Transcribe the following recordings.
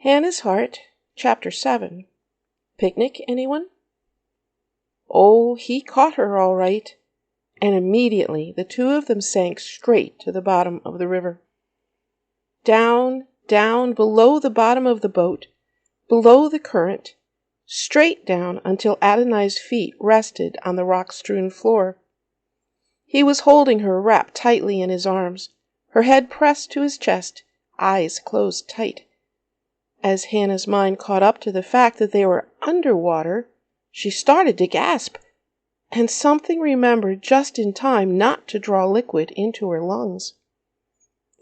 Hannah's Heart, Chapter 7. Picnic, anyone? Oh, he caught her all right, and immediately the two of them sank straight to the bottom of the river. Down, down, below the bottom of the boat, below the current, straight down until Adonai's feet rested on the rock-strewn floor. He was holding her wrapped tightly in his arms, her head pressed to his chest, eyes closed tight. As Hannah's mind caught up to the fact that they were underwater, she started to gasp, and something remembered just in time not to draw liquid into her lungs.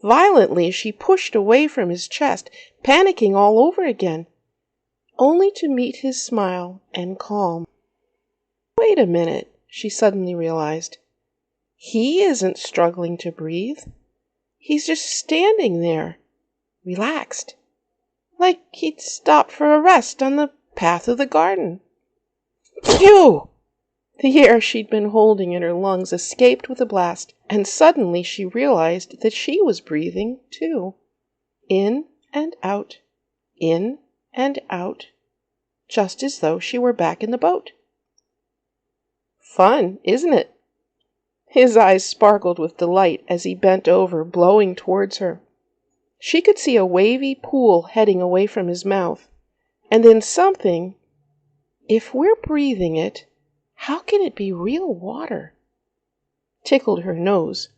Violently, she pushed away from his chest, panicking all over again, only to meet his smile and calm. Wait a minute, she suddenly realized. He isn't struggling to breathe. He's just standing there, relaxed, like he'd stopped for a rest on the path of the garden. Phew! The air she'd been holding in her lungs escaped with a blast, and suddenly she realized that she was breathing, too. In and out, just as though she were back in the boat. Fun, isn't it? His eyes sparkled with delight as he bent over, blowing towards her. She could see a wavy pool heading away from his mouth, and then something. If we're breathing it, how can it be real water? Tickled her nose,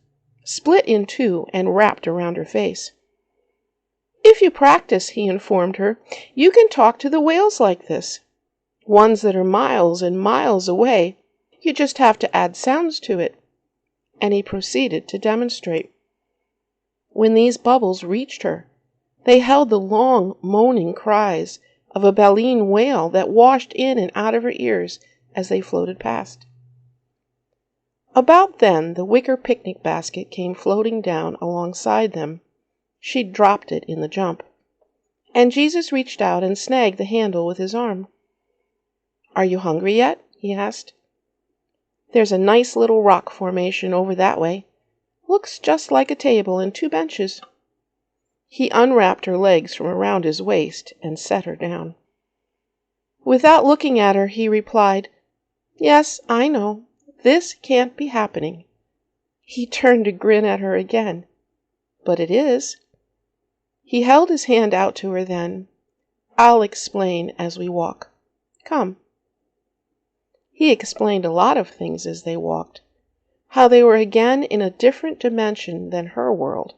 split in two and wrapped around her face. If you practice, he informed her, you can talk to the whales like this. Ones that are miles and miles away. You just have to add sounds to it. And he proceeded to demonstrate. When these bubbles reached her, they held the long, moaning cries of a baleen whale that washed in and out of her ears as they floated past. About then, the wicker picnic basket came floating down alongside them. She'd dropped it in the jump, and Jesus reached out and snagged the handle with his arm. "Are you hungry yet?" he asked. "There's a nice little rock formation over that way. Looks just like a table and two benches." He unwrapped her legs from around his waist and set her down. Without looking at her, he replied, "Yes, I know. This can't be happening." He turned to grin at her again. "But it is." He held his hand out to her then. "I'll explain as we walk. Come." He explained a lot of things as they walked. How they were again in a different dimension than her world.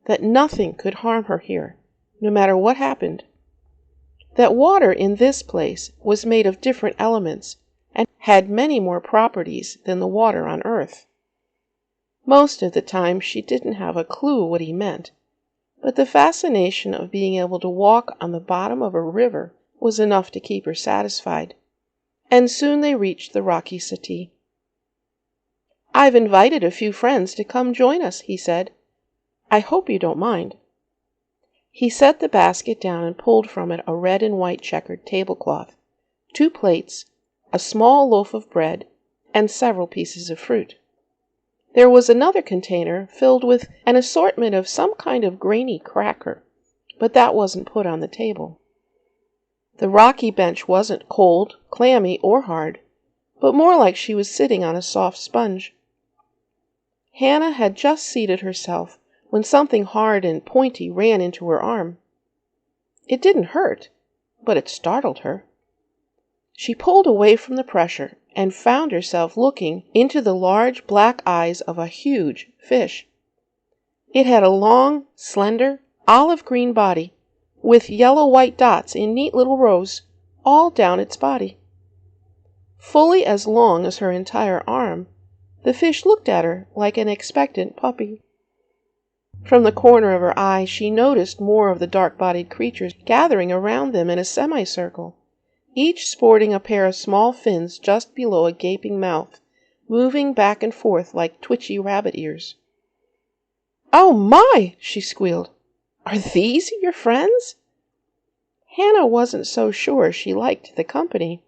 That nothing could harm her here, no matter what happened. That water in this place was made of different elements and had many more properties than the water on Earth. Most of the time she didn't have a clue what he meant, but the fascination of being able to walk on the bottom of a river was enough to keep her satisfied. And soon they reached the rocky settee. "I've invited a few friends to come join us," he said. "I hope you don't mind." He set the basket down and pulled from it a red and white checkered tablecloth, 2 plates, a small loaf of bread, and several pieces of fruit. There was another container filled with an assortment of some kind of grainy cracker, but that wasn't put on the table. The rocky bench wasn't cold, clammy, or hard, but more like she was sitting on a soft sponge. Hannah had just seated herself when something hard and pointy ran into her arm. It didn't hurt, but it startled her. She pulled away from the pressure and found herself looking into the large black eyes of a huge fish. It had a long, slender, olive-green body with yellow-white dots in neat little rows all down its body. Fully as long as her entire arm, the fish looked at her like an expectant puppy. From the corner of her eye she noticed more of the dark-bodied creatures gathering around them in a semicircle, each sporting a pair of small fins just below a gaping mouth, moving back and forth like twitchy rabbit ears. "Oh my!" she squealed. "Are these your friends?" Hannah wasn't so sure she liked the company.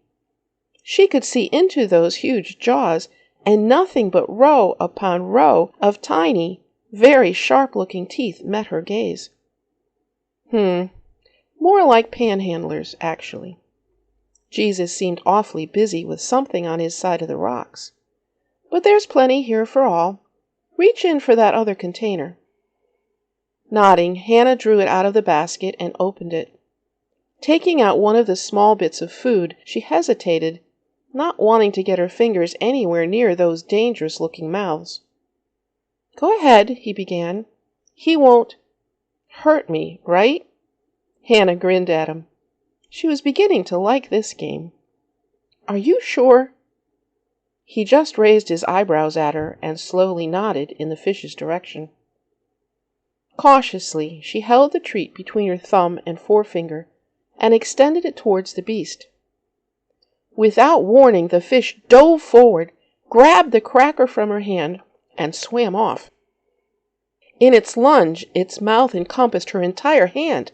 She could see into those huge jaws, and nothing but row upon row of tiny, very sharp-looking teeth met her gaze. More More like panhandlers, actually. Jesus seemed awfully busy with something on his side of the rocks. But there's plenty here for all. Reach in for that other container. Nodding, Hannah drew it out of the basket and opened it. Taking out one of the small bits of food, she hesitated, not wanting to get her fingers anywhere near those dangerous-looking mouths. "Go ahead," he began. "He won't hurt me, right?" Hannah grinned at him. She was beginning to like this game. "Are you sure?" He just raised his eyebrows at her and slowly nodded in the fish's direction. Cautiously, she held the treat between her thumb and forefinger and extended it towards the beast. Without warning, the fish dove forward, grabbed the cracker from her hand, and swam off. In its lunge, its mouth encompassed her entire hand,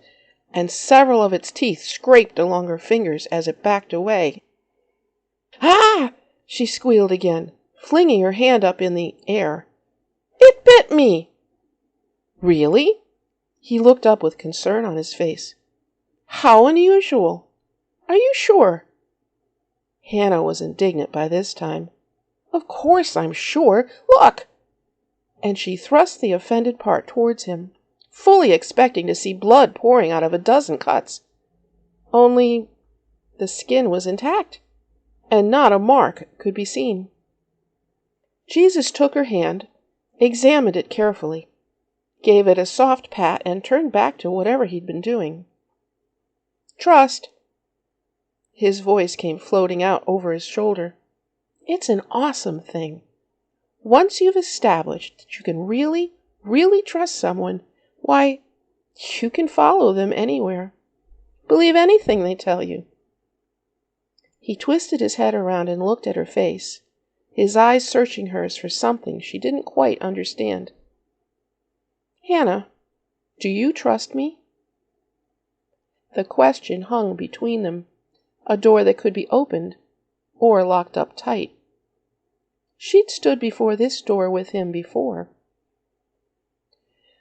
and several of its teeth scraped along her fingers as it backed away. "Ah!" she squealed again, flinging her hand up in the air. "It bit me!" "Really?" He looked up with concern on his face. "How unusual! Are you sure?" Hannah was indignant by this time. "Of course I'm sure. Look!" And she thrust the offended part towards him, fully expecting to see blood pouring out of a dozen cuts. Only the skin was intact, and not a mark could be seen. Jesus took her hand, examined it carefully, gave it a soft pat, and turned back to whatever he'd been doing. "Trust." His voice came floating out over his shoulder. "It's an awesome thing. Once you've established that you can really, really trust someone, why, you can follow them anywhere. Believe anything they tell you." He twisted his head around and looked at her face, his eyes searching hers for something she didn't quite understand. "Hannah, do you trust me?" The question hung between them, a door that could be opened or locked up tight. She'd stood before this door with him before.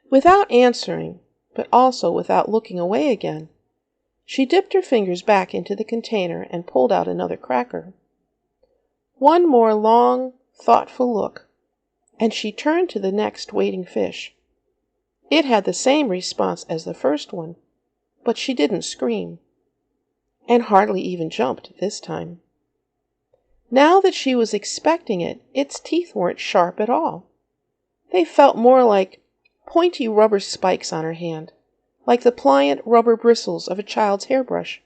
Without answering, but also without looking away again, she dipped her fingers back into the container and pulled out another cracker. One more long, thoughtful look, and she turned to the next waiting fish. It had the same response as the first one, but she didn't scream, and hardly even jumped this time. Now that she was expecting it, its teeth weren't sharp at all. They felt more like pointy rubber spikes on her hand, like the pliant rubber bristles of a child's hairbrush.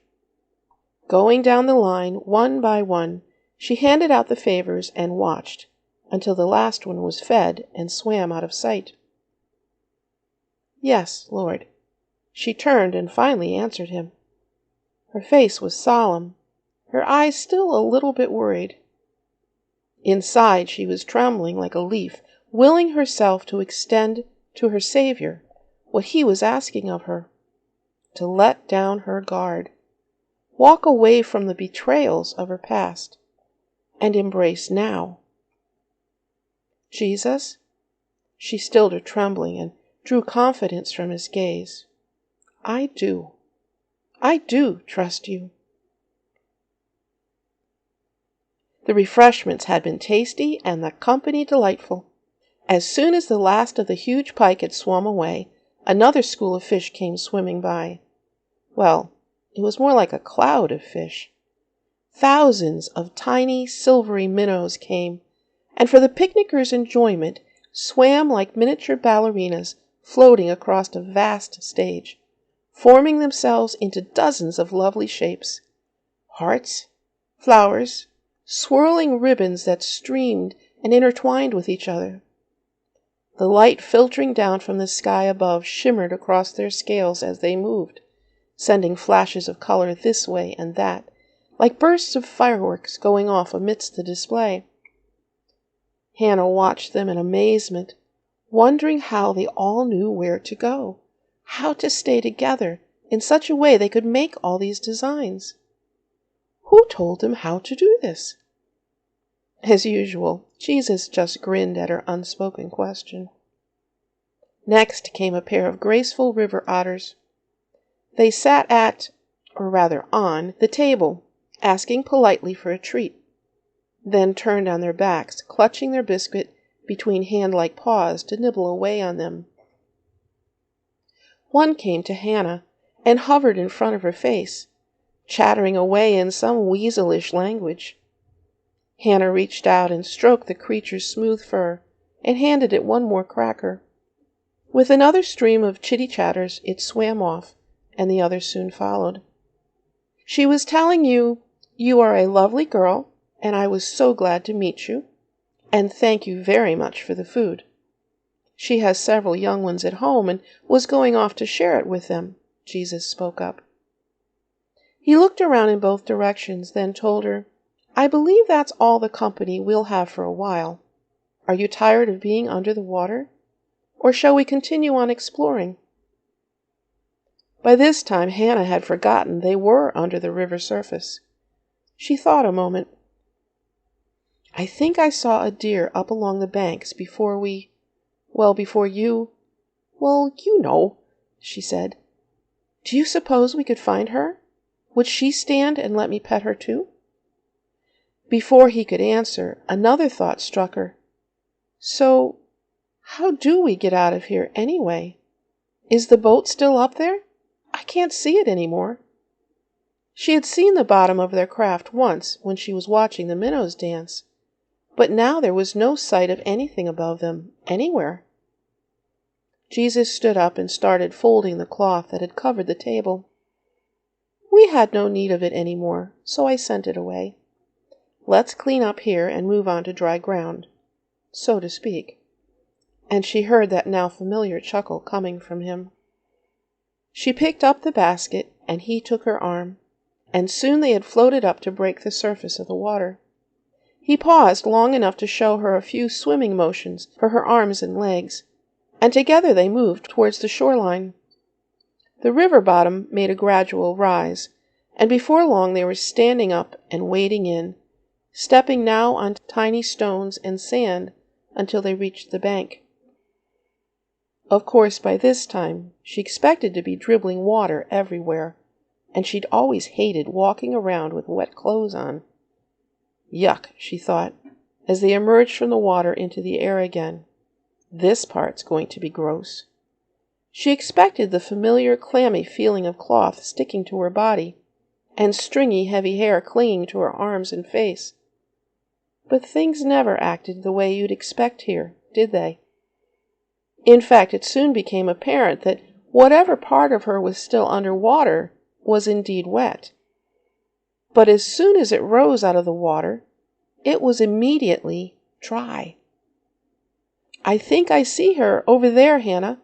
Going down the line, one by one, she handed out the favors and watched until the last one was fed and swam out of sight. "Yes, Lord." She turned and finally answered him. Her face was solemn, her eyes still a little bit worried. Inside, she was trembling like a leaf, willing herself to extend to her Savior what he was asking of her, to let down her guard, walk away from the betrayals of her past, and embrace now. "Jesus?" She stilled her trembling and drew confidence from his gaze. I do trust you." The refreshments had been tasty and the company delightful. As soon as the last of the huge pike had swum away, another school of fish came swimming by. Well, it was more like a cloud of fish. Thousands of tiny, silvery minnows came, and for the picnickers' enjoyment, swam like miniature ballerinas floating across a vast stage, forming themselves into dozens of lovely shapes. Hearts, flowers, swirling ribbons that streamed and intertwined with each other. The light filtering down from the sky above shimmered across their scales as they moved, sending flashes of color this way and that, like bursts of fireworks going off amidst the display. Hannah watched them in amazement, wondering how they all knew where to go, how to stay together in such a way they could make all these designs. Who told them how to do this? As usual, Jesus just grinned at her unspoken question. Next came a pair of graceful river otters. They sat at, or rather on, the table, asking politely for a treat, then turned on their backs, clutching their biscuit between hand-like paws to nibble away on them. One came to Hannah and hovered in front of her face, chattering away in some weaselish language. Hannah reached out and stroked the creature's smooth fur and handed it one more cracker. With another stream of chitty-chatters, it swam off, and the others soon followed. She was telling you, "You are a lovely girl, and I was so glad to meet you, and thank you very much for the food." She has several young ones at home and was going off to share it with them, Jesus spoke up. He looked around in both directions, then told her, "I believe that's all the company we'll have for a while. Are you tired of being under the water? Or shall we continue on exploring?" By this time Hannah had forgotten they were under the river surface. She thought a moment. "I think I saw a deer up along the banks before you, you know," she said. "Do you suppose we could find her? Would she stand and let me pet her too?" Before he could answer, another thought struck her. So, how do we get out of here anyway? Is the boat still up there? I can't see it anymore. She had seen the bottom of their craft once when she was watching the minnows dance, but now there was no sight of anything above them, anywhere. Jesus stood up and started folding the cloth that had covered the table. "We had no need of it any more, so I sent it away. Let's clean up here and move on to dry ground, so to speak." And she heard that now familiar chuckle coming from him. She picked up the basket, and he took her arm, and soon they had floated up to break the surface of the water. He paused long enough to show her a few swimming motions for her arms and legs, and together they moved towards the shoreline. The river bottom made a gradual rise, and before long they were standing up and wading in, stepping now on tiny stones and sand until they reached the bank. Of course, by this time, she expected to be dribbling water everywhere, and she'd always hated walking around with wet clothes on. Yuck, she thought, as they emerged from the water into the air again. This part's going to be gross. She expected the familiar clammy feeling of cloth sticking to her body, and stringy heavy hair clinging to her arms and face. But things never acted the way you'd expect here, did they? In fact, it soon became apparent that whatever part of her was still under water was indeed wet. But as soon as it rose out of the water, it was immediately dry. "I think I see her over there, Hannah."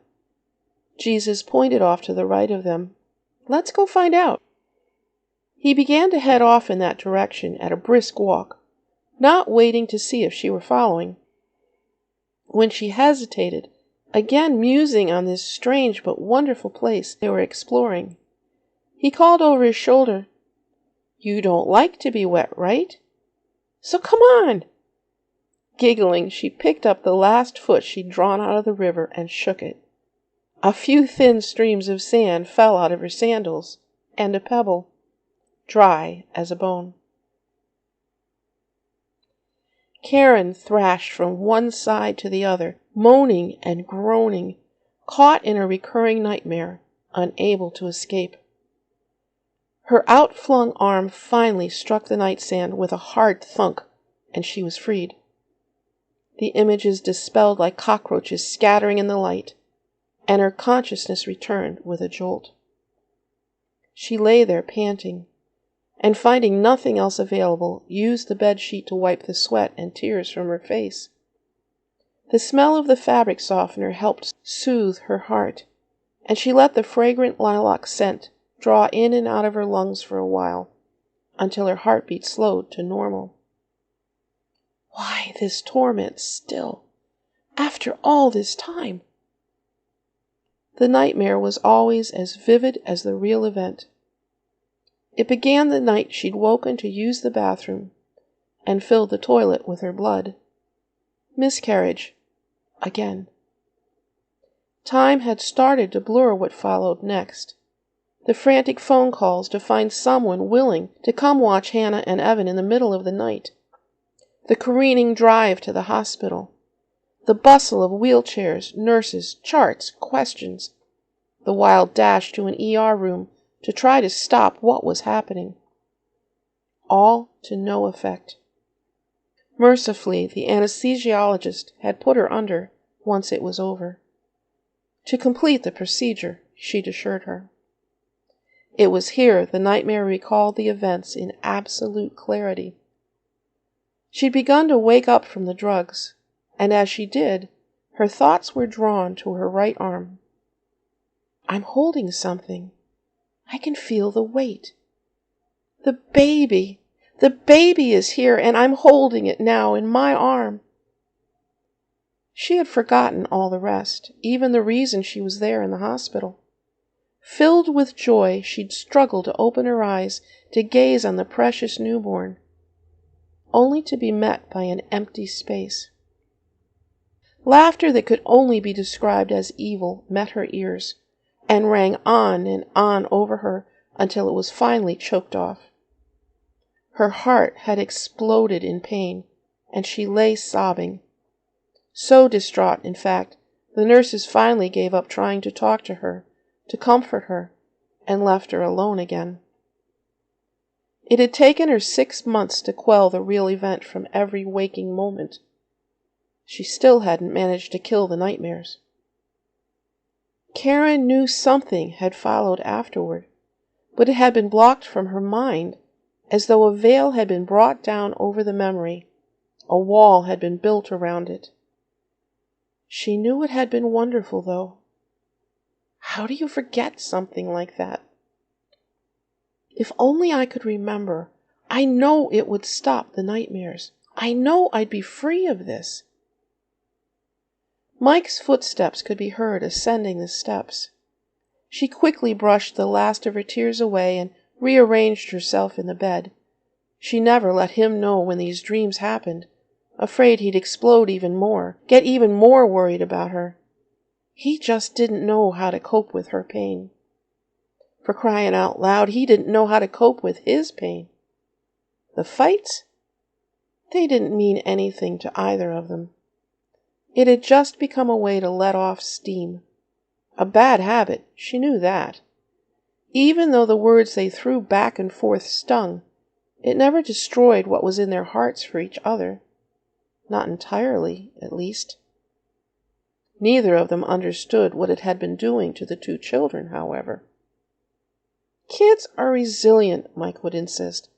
Jesus pointed off to the right of them. "Let's go find out." He began to head off in that direction at a brisk walk, not waiting to see if she were following. When she hesitated, again musing on this strange but wonderful place they were exploring, he called over his shoulder, "You don't like to be wet, right? So come on." Giggling, she picked up the last foot she'd drawn out of the river and shook it. A few thin streams of sand fell out of her sandals, and a pebble, dry as a bone. Karen thrashed from one side to the other, moaning and groaning, caught in a recurring nightmare, unable to escape. Her outflung arm finally struck the night sand with a hard thunk, and she was freed. The images dispelled like cockroaches scattering in the light, and her consciousness returned with a jolt. She lay there panting, and finding nothing else available, used the bedsheet to wipe the sweat and tears from her face. The smell of the fabric softener helped soothe her heart, and she let the fragrant lilac scent draw in and out of her lungs for a while, until her heartbeat slowed to normal. Why this torment still, after all this time? The nightmare was always as vivid as the real event. It began the night she'd woken to use the bathroom and filled the toilet with her blood. Miscarriage. Again. Time had started to blur what followed next, The frantic phone calls to find someone willing to come watch Hannah and Evan in the middle of the night. The careening drive to the hospital. The bustle of wheelchairs, nurses, charts, questions. The wild dash to an ER room to try to stop what was happening. All to no effect. Mercifully, the anesthesiologist had put her under once it was over. To complete the procedure, she'd assured her. It was here the nightmare recalled the events in absolute clarity. She'd begun to wake up from the drugs, and as she did, her thoughts were drawn to her right arm. I'm holding something. I can feel the weight. The baby! The baby is here, and I'm holding it now in my arm. She had forgotten all the rest, even the reason she was there in the hospital. Filled with joy, she'd struggled to open her eyes to gaze on the precious newborn, only to be met by an empty space. Laughter that could only be described as evil met her ears, and rang on and on over her until it was finally choked off. Her heart had exploded in pain, and she lay sobbing. So distraught, in fact, the nurses finally gave up trying to talk to her, to comfort her, and left her alone again. It had taken her 6 months to quell the real event from every waking moment. She still hadn't managed to kill the nightmares. Karen knew something had followed afterward, but it had been blocked from her mind, as though a veil had been brought down over the memory, a wall had been built around it. She knew it had been wonderful, though. How do you forget something like that? If only I could remember. I know it would stop the nightmares. I know I'd be free of this. Mike's footsteps could be heard ascending the steps. She quickly brushed the last of her tears away and rearranged herself in the bed. She never let him know when these dreams happened, afraid he'd explode even more, get even more worried about her. He just didn't know how to cope with her pain. For crying out loud, he didn't know how to cope with his pain. The fights? They didn't mean anything to either of them. It had just become a way to let off steam. A bad habit, she knew that. Even though the words they threw back and forth stung, it never destroyed what was in their hearts for each other. Not entirely, at least. Neither of them understood what it had been doing to the two children, however. Kids are resilient, Mike would insist.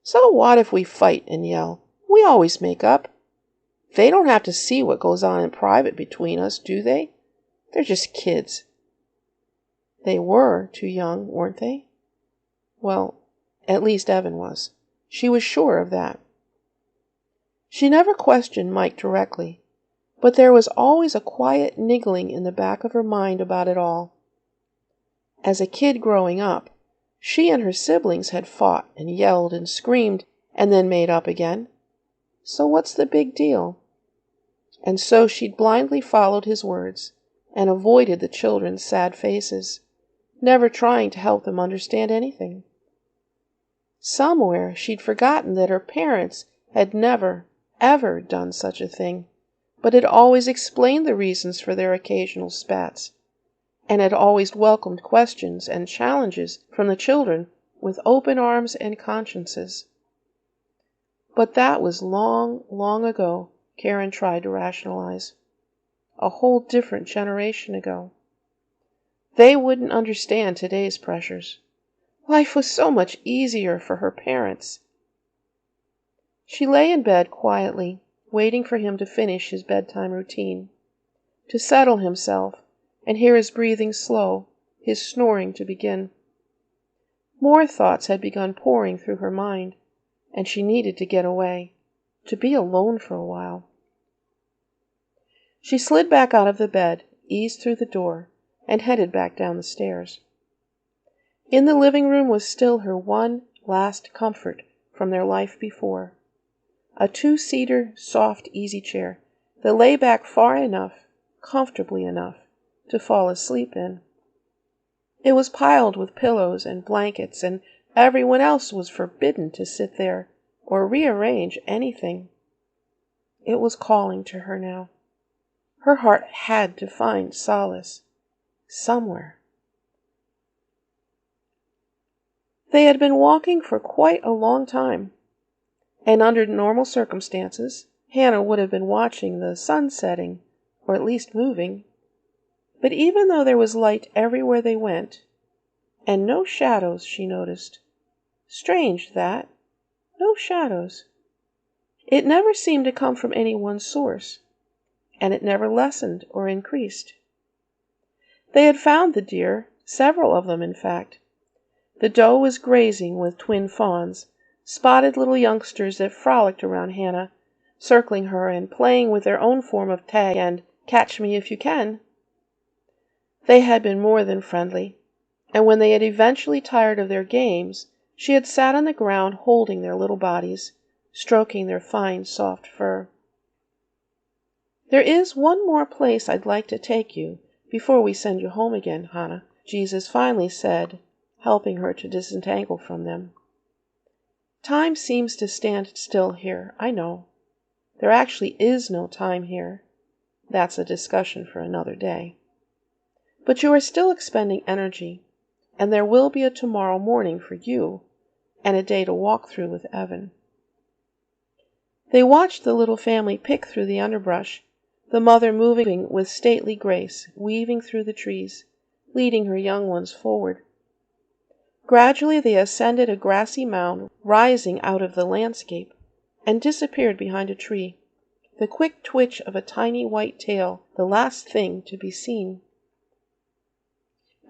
So what if we fight and yell? We always make up. They don't have to see what goes on in private between us, do they? They're just kids. They were too young, weren't they? Well, at least Evan was. She was sure of that. She never questioned Mike directly, but there was always a quiet niggling in the back of her mind about it all. As a kid growing up, she and her siblings had fought and yelled and screamed and then made up again. So what's the big deal? And so she'd blindly followed his words and avoided the children's sad faces, never trying to help them understand anything. Somewhere she'd forgotten that her parents had never, ever done such a thing, but had always explained the reasons for their occasional spats, and had always welcomed questions and challenges from the children with open arms and consciences. But that was long, long ago, Karen tried to rationalize. A whole different generation ago. They wouldn't understand today's pressures. Life was so much easier for her parents. She lay in bed quietly, waiting for him to finish his bedtime routine, to settle himself and hear his breathing slow, his snoring to begin. More thoughts had begun pouring through her mind, and she needed to get away, to be alone for a while. She slid back out of the bed, eased through the door, and headed back down the stairs. In the living room was still her one last comfort from their life before. A 2-seater, soft easy chair that lay back far enough, comfortably enough, to fall asleep in. It was piled with pillows and blankets, and everyone else was forbidden to sit there or rearrange anything. It was calling to her now. Her heart had to find solace somewhere. They had been walking for quite a long time, and under normal circumstances, Hannah would have been watching the sun setting, or at least moving. But even though there was light everywhere they went, and no shadows, she noticed. Strange that. No shadows. It never seemed to come from any one source, and it never lessened or increased. They had found the deer, several of them in fact. The doe was grazing with twin fawns, spotted little youngsters that frolicked around Hannah, circling her and playing with their own form of tag and catch me if you can. They had been more than friendly, and when they had eventually tired of their games, she had sat on the ground holding their little bodies, stroking their fine, soft fur. "There is one more place I'd like to take you before we send you home again, Hannah," Jesus finally said, helping her to disentangle from them. "Time seems to stand still here, I know. There actually is no time here. That's a discussion for another day. But you are still expending energy, and there will be a tomorrow morning for you, and a day to walk through with Evan." They watched the little family pick through the underbrush, the mother moving with stately grace, weaving through the trees, leading her young ones forward. Gradually they ascended a grassy mound rising out of the landscape, and disappeared behind a tree, the quick twitch of a tiny white tail the last thing to be seen.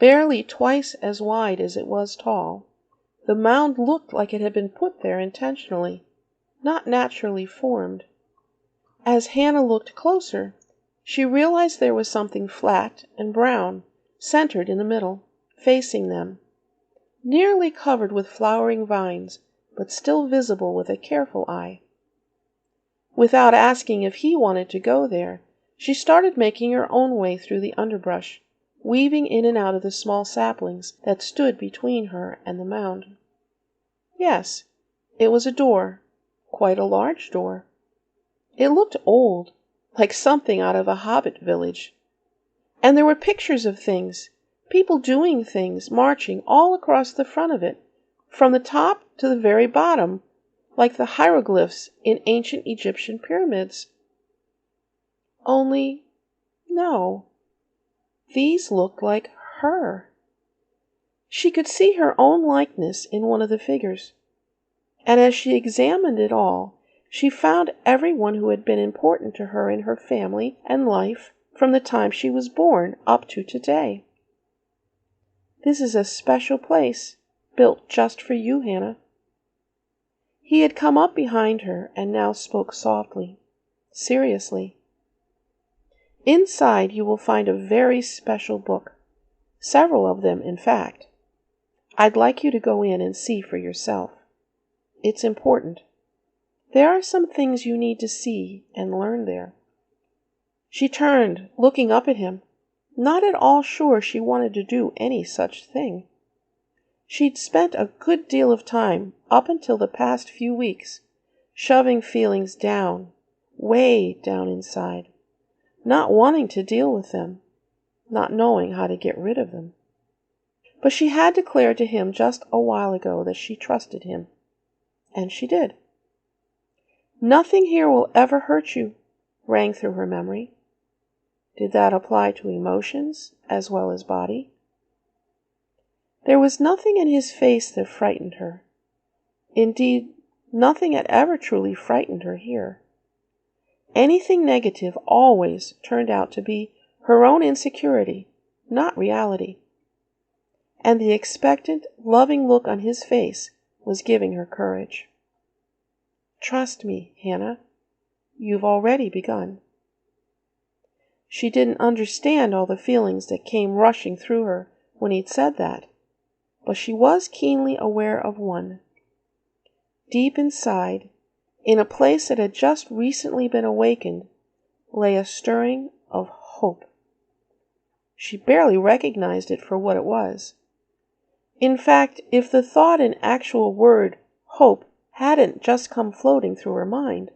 Barely twice as wide as it was tall, the mound looked like it had been put there intentionally, not naturally formed. As Hannah looked closer, she realized there was something flat and brown, centered in the middle, facing them, nearly covered with flowering vines, but still visible with a careful eye. Without asking if he wanted to go there, she started making her own way through the underbrush, weaving in and out of the small saplings that stood between her and the mound. Yes, it was a door, quite a large door. It looked old, like something out of a hobbit village. And there were pictures of things, people doing things, marching all across the front of it, from the top to the very bottom, like the hieroglyphs in ancient Egyptian pyramids. Only, no, these looked like her. She could see her own likeness in one of the figures, and as she examined it all, she found everyone who had been important to her in her family and life from the time she was born up to today. "This is a special place, built just for you, Hannah." He had come up behind her and now spoke softly, seriously. "Inside you will find a very special book, several of them, in fact. I'd like you to go in and see for yourself. It's important. There are some things you need to see and learn there." She turned, looking up at him, not at all sure she wanted to do any such thing. She'd spent a good deal of time, up until the past few weeks, shoving feelings down, way down inside, not wanting to deal with them, not knowing how to get rid of them. But she had declared to him just a while ago that she trusted him, and she did. "Nothing here will ever hurt you," rang through her memory. Did that apply to emotions as well as body? There was nothing in his face that frightened her. Indeed, nothing had ever truly frightened her here. Anything negative always turned out to be her own insecurity, not reality. And the expectant, loving look on his face was giving her courage. "Trust me, Hannah. You've already begun." She didn't understand all the feelings that came rushing through her when he'd said that, but she was keenly aware of one. Deep inside, in a place that had just recently been awakened, lay a stirring of hope. She barely recognized it for what it was, In fact, if the thought and actual word, hope, hadn't just come floating through her mind,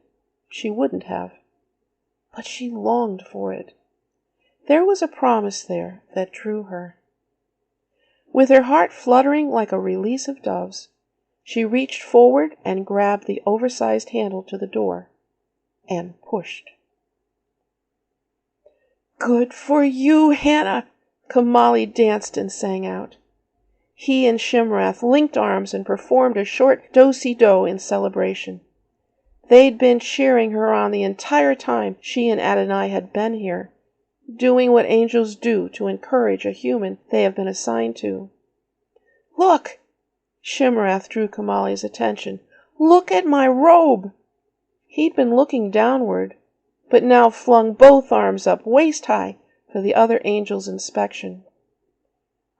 she wouldn't have. But she longed for it. There was a promise there that drew her. With her heart fluttering like a release of doves, she reached forward and grabbed the oversized handle to the door and pushed. "Good for you, Hannah!" Kamali danced and sang out. He and Shimrath linked arms and performed a short do-si-do in celebration. They'd been cheering her on the entire time she and Adonai had been here, doing what angels do to encourage a human they have been assigned to. "Look!" Shimrath drew Kamali's attention. "Look at my robe!" He'd been looking downward, but now flung both arms up waist-high for the other angel's inspection.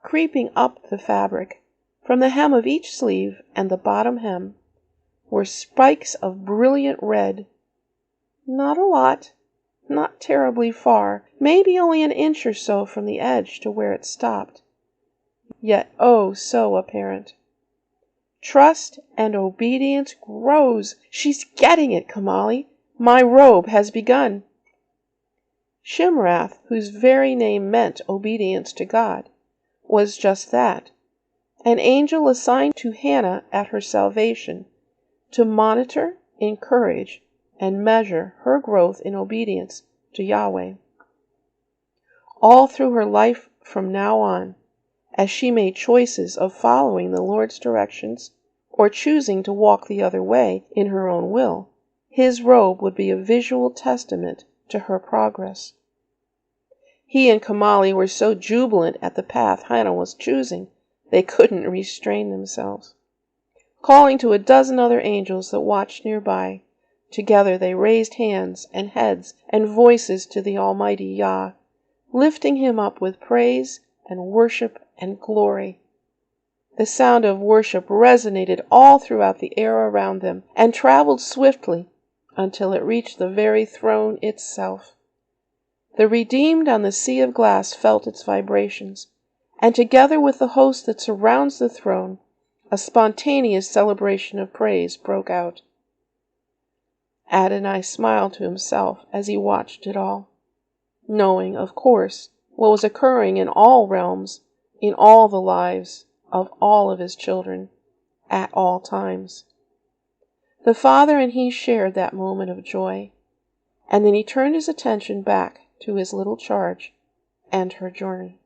Creeping up the fabric, from the hem of each sleeve and the bottom hem, were spikes of brilliant red. Not a lot, not terribly far, maybe only an inch or so from the edge to where it stopped. Yet oh so apparent. Trust and obedience grows. She's getting it, Kamali. My robe has begun. Shimrath, whose very name meant obedience to God, was just that, an angel assigned to Hannah at her salvation, to monitor, encourage, and measure her growth in obedience to Yahweh. All through her life from now on, as she made choices of following the Lord's directions or choosing to walk the other way in her own will, his robe would be a visual testament to her progress. He and Kamali were so jubilant at the path Hannah was choosing, they couldn't restrain themselves. Calling to a dozen other angels that watched nearby, together they raised hands and heads and voices to the Almighty Yah, lifting him up with praise and worship and glory. The sound of worship resonated all throughout the air around them and traveled swiftly until it reached the very throne itself. The redeemed on the sea of glass felt its vibrations, and together with the host that surrounds the throne, a spontaneous celebration of praise broke out. Adonai smiled to himself as he watched it all, knowing, of course, what was occurring in all realms, in all the lives of all of his children, at all times. The Father and he shared that moment of joy, and then he turned his attention back to his little charge and her journey.